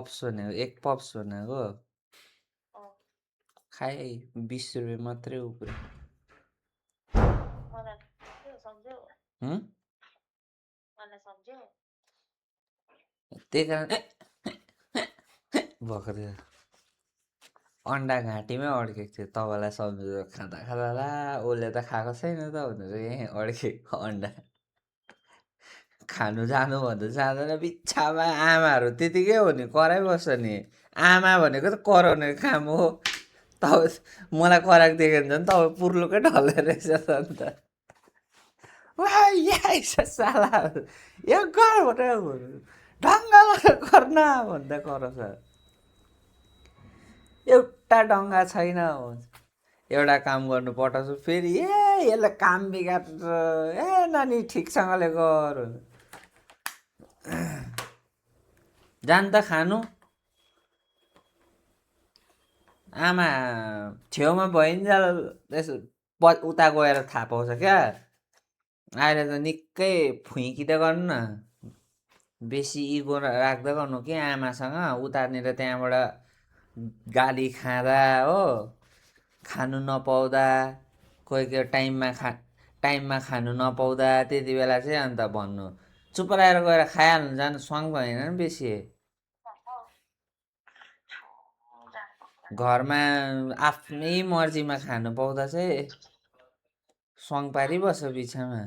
Pups भनेको एक pups भनेको खाए 20 रुपियाँ मात्रै उब्रियो। त्यही कारण भएको थियो। अन्डा घाँटीमै अड्केको थियो तपाईँलाई सम्झेर खाँदा खाँदा ला उसले त खाएको छैन त भनेर यहीँ अड्केको अन्डा खानु जानुभन्दा जाँदैन बित्थामा आमाहरू त्यतिकै हो नि कराइबस्छ नि। आमा भनेको त कराउने काम हो। तपाईँ मलाई कराएको देख्यो भने झन् तपाईँ पुर्लुकै ढल्ने रहेछ त अन्त। वा यहाँ साला यो गर भनेर ढङ्ग गर्न भन्दा कराउँछ। एउटा ढङ्गा छैन एउटा काम गर्नु पठाउँछु फेरि यसले काम बिगार्छ नानी ठिकसँगले गर जान त खानु। आमा छेउमा भइन्जेल यसो उता गएर थाहा पाउँछ क्या। अहिले त निकै फुइँकिँदै गर्नु न बेसी इगो राख्दै गर्नु कि आमासँग उतानिर त्यहाँबाट गाली खाँदा हो खानु नपाउँदा कोही कोही टाइममा खानु नपाउँदा त्यति बेला चाहिँ अन्त भन्नु चुप लागेर गएर खाइहाल्नु जानु स्वाङ भएन नि बेसी। घरमा आफ्नै मर्जीमा खानु पाउँदा चाहिँ स्वाङ पारिबस्छ बिछामा।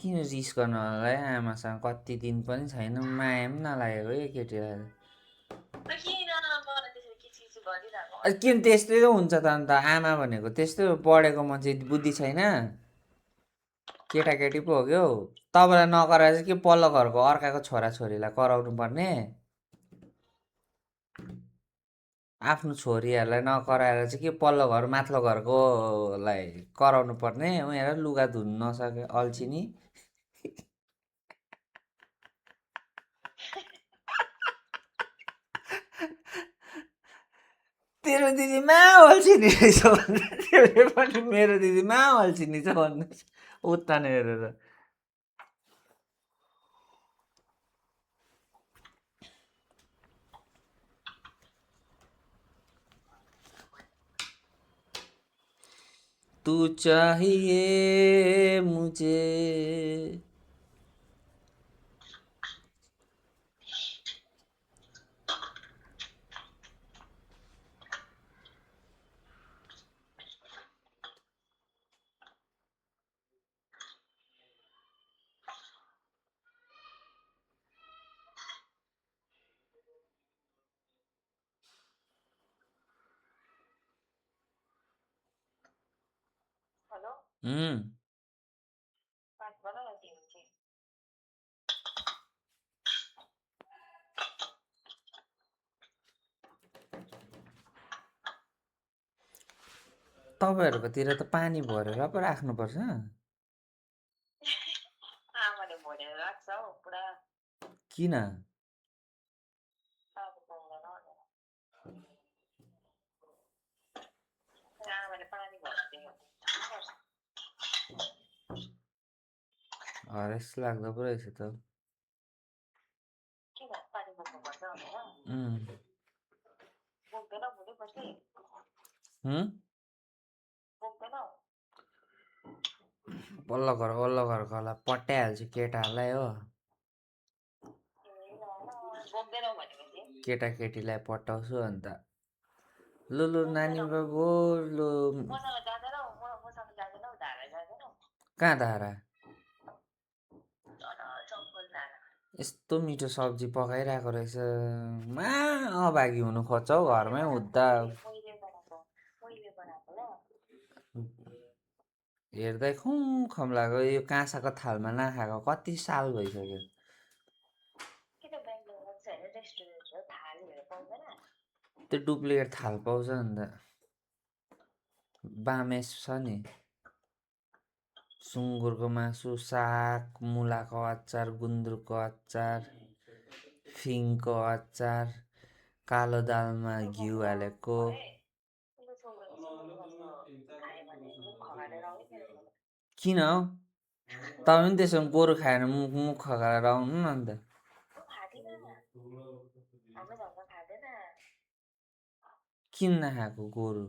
किन रिस गर्न होला है आमासँग कति दिन पनि छैन माया पनि नलागेको यो केटीलाई। किन त्यस्तै त हुन्छ त अन्त आमा भनेको त्यस्तै पढेको मान्छे बुद्धि छैन केटाकेटी पो हो क्या हौ। तपाईँलाई नकराएर चाहिँ के पल्लो घरको अर्काको छोराछोरीलाई कराउनु पर्ने। आफ्नो छोरीहरूलाई नकराएर चाहिँ के पल्लो घर माथिल्लो घरकोलाई कराउनु पर्ने। उनीहरू लुगा धुनु नसके अल्छिनी। तेरो दिदीमा अल्छिनी रहेछ त्यसले पनि मेरो दिदीमा अल्छिनी छ भन्नु उत्तान हेरेर। तू चाहिए मुझे तपाईँहरूकोतिर त पानी भरेर पो राख्नुपर्छ। किन हरेस लाग्दो पो रहेछ त। पल्लो घरकोलाई पट्याइहाल्छु केटाहरूलाई हो। केटाकेटीलाई पटाउँछु अन्त लु लु नानी बाबु लु कहाँ धारा यस्तो मिठो सब्जी पकाइरहेको रहेछ मा अभागी हुनु खोज्छ हौ घरमै हुँदा हेर्दै खुम लाग्यो। यो काँसाको थालमा नखाएको कति साल भइसक्यो। त्यो डुप्लिकेट थाल पाउँछ अन्त बामेस छ नि सुँगुरको मासु साग मुलाको अचार गुन्द्रुकको अचार फिङको अचार कालो दालमा घिउ हालेको। किन तपाईँ पनि त्यसो भने गोरु खाएर मुख खगाएर आउनु न अन्त किन नखाएको गोरु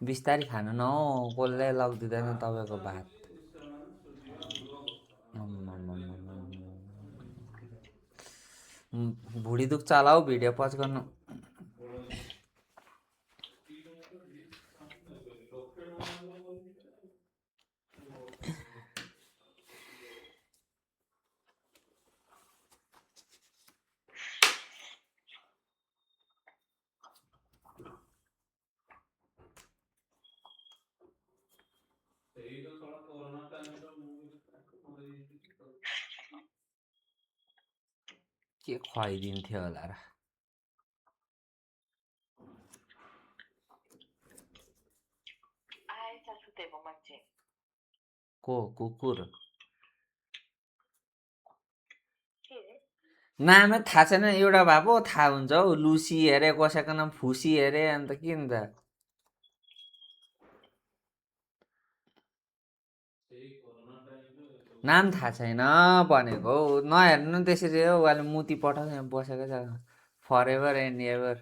बिस्तारै खानु न हौ कसले लगिदिँदैन तपाईँको भात भुँडी दुख्छ होला हौ भिडियो पज गर्नु के खुवाइदिन्थ्यो होला र को कुकुर नामै थाहा छैन एउटा भए पो थाहा हुन्छ हौ लुसी अरे कसैको नाम फुसी अरे अन्त के नि त नाम थाहा छैन भनेको हौ नहेर्नु त्यसरी हौ अहिले मुती पठाउँछ यहाँ बसेको छ for ever and ever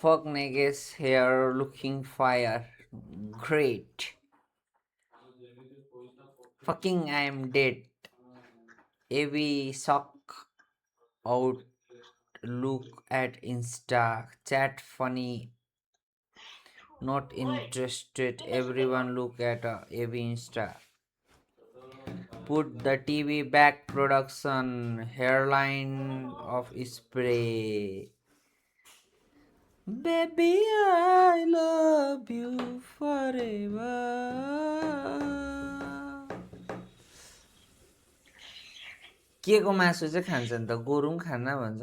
fuck नेगेस hair looking fire great fucking I am dead एभी suck out look at Insta, chat funny, not interested. Everyone look at AV Insta. Put the TV back production, hairline of spray. Baby, I love you forever. के को मासु चाहिँ खान्छन् त गोरु पनि खान्न भन्छ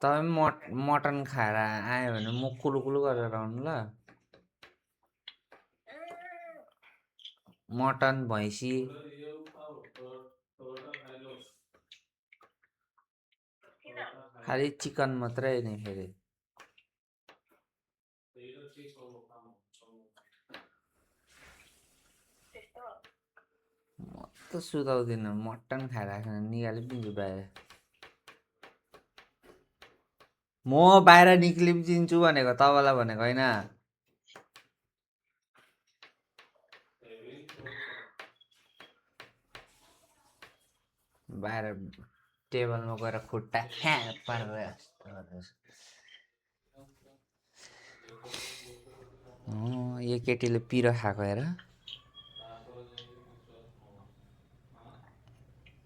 तपाईँ मटन खाएर आयो भने मुख कुलु कुलु गरेर आउनु ल मटन भैँसी खालि चिकन मात्रै नि फेरि म त सुताउँदिनँ मटन खाएर निकाली दिन्छु बाहिर म बाहिर निक्लिदिन्छु भनेको तपाईँलाई भनेको होइन बाहिर टेबलमा गएर खुट्टा पारेर यो केटीले पिरो खाएको हेर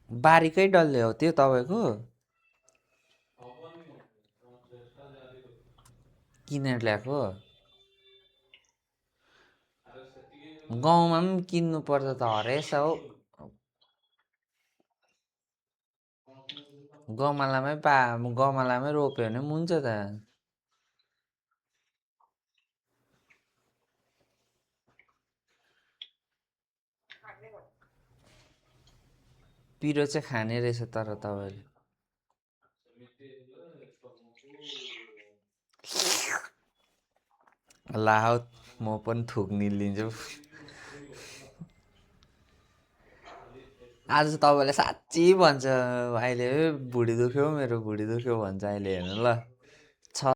बारीकै डल्ले हो त्यो तपाईँको किनेर ल्याएको गाउँमा पनि किन्नु पर्छ त हरेस हौ गमलामै रोप्यो भने पनि हुन्छ त पिरो चाहिँ खाने रहेछ तर तपाईँले ला हौ म पनि थुक निलिन्छु आज तपाईँले साँच्ची भन्छ अहिले भुँडी दुख्यो मेरो भुँडी दुख्यो भन्छ अहिले हेर्नु ल